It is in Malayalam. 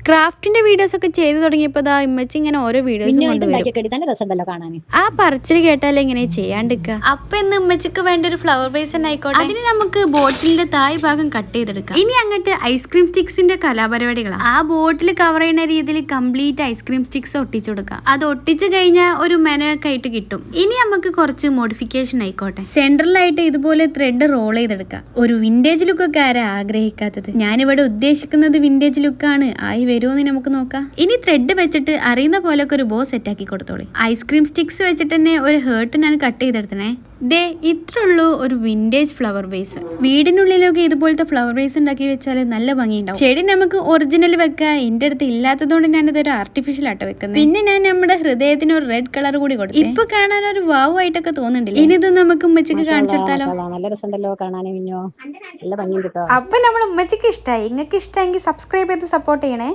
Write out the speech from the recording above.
ക്രാഫ്റ്റിന്റെ വീഡിയോസ് ഒക്കെ ചെയ്തു തുടങ്ങിയപ്പോ ഇമ്മച്ചി ഇങ്ങനെ ഓരോ വീഡിയോസും കൊണ്ടുവരും. ആ പറച്ചിൽ കേട്ടാൽ എങ്ങനെ ചെയ്യാണ്ടിരിക്ക. അപ്പൊ ഇന്ന് ഉമ്മച്ചിക്ക് വേണ്ട ഒരു ഫ്ലവർ ബേസ് തന്നെ ആയിക്കോട്ടെ. അതിന് നമുക്ക് ബോട്ടിലിന്റെ തായ് ഭാഗം കട്ട് ചെയ്തെടുക്കാം. ഇനി അങ്ങോട്ട് ഐസ്ക്രീം സ്റ്റിക്സിന്റെ കലാപരിപാടികളാണ്. ആ ബോട്ടിൽ കവർ ചെയ്യുന്ന രീതിയിൽ കംപ്ലീറ്റ് ഐസ്ക്രീം സ്റ്റിക്സ് ഒട്ടിച്ചു കൊടുക്കാം. അത് ഒട്ടിച്ചു കഴിഞ്ഞാൽ ഒരു മെനയൊക്കെ ആയിട്ട് കിട്ടും. ഇനി നമുക്ക് കുറച്ച് മോഡിഫിക്കേഷൻ ആയിക്കോട്ടെ. സെൻട്രലായിട്ട് ഇതുപോലെ ത്രെഡ് റോൾ ചെയ്തെടുക്കാം. ഒരു വിന്റേജ് ലുക്ക് ഒക്കെ ആരാ ആഗ്രഹിക്കാത്തത്. ഞാനിവിടെ ഉദ്ദേശിക്കുന്നത് വിന്റേജ് ലുക്കാണ്. ആയി വരുമോന്ന് നമുക്ക് നോക്കാം. ഇനി ത്രെഡ് വെച്ചിട്ട് അറിയുന്ന പോലൊക്കെ ഒരു ബോ സെറ്റ് ആക്കി കൊടുത്തോളി. ഐസ്ക്രീം സ്റ്റിക്സ് വെച്ചിട്ട് തന്നെ ഒരു ഹേർട്ട് ഞാൻ കട്ട് ചെയ്തെടുത്തേ. ദേ ഇത്രയുള്ളൂ ഒരു വിന്റേജ് ഫ്ലവർ ബേസ്. വീടിനുള്ളിലൊക്കെ ഇതുപോലത്തെ ഫ്ലവർ ബേസ് ഉണ്ടാക്കി വെച്ചാൽ നല്ല ഭംഗിയുണ്ടാവും. ചെടി നമുക്ക് ഒറിജിനൽ വെക്കാം. എന്റെ അടുത്ത് ഇല്ലാത്തതുകൊണ്ട് ഞാനിതൊരു ആർട്ടിഫിഷ്യൽ ആയിട്ട് വെക്കുന്നത്. പിന്നെ ഞാൻ നമ്മുടെ ഹൃദയത്തിന് ഒരു റെഡ് കളർ കൂടി കൊടുത്തു. ഇപ്പൊ കാണാൻ ഒരു വാവ് ആയിട്ടൊക്കെ തോന്നുന്നുണ്ടില്ല. ഇനി ഇത് നമുക്ക് ഉമ്മച്ചിക്ക് കാണിച്ചു കൊടുത്താലോ? നല്ല രസമുണ്ടല്ലോ കാണാൻ. നല്ല ഭംഗി കിട്ടോ. അപ്പൊ നമ്മുടെ ഉമ്മച്ചിക്ക് ഇഷ്ടമായി. നിങ്ങൾക്ക് ഇഷ്ടമെങ്കിൽ സബ്സ്ക്രൈബ് ചെയ്ത് സപ്പോർട്ട് ചെയ്യണേ.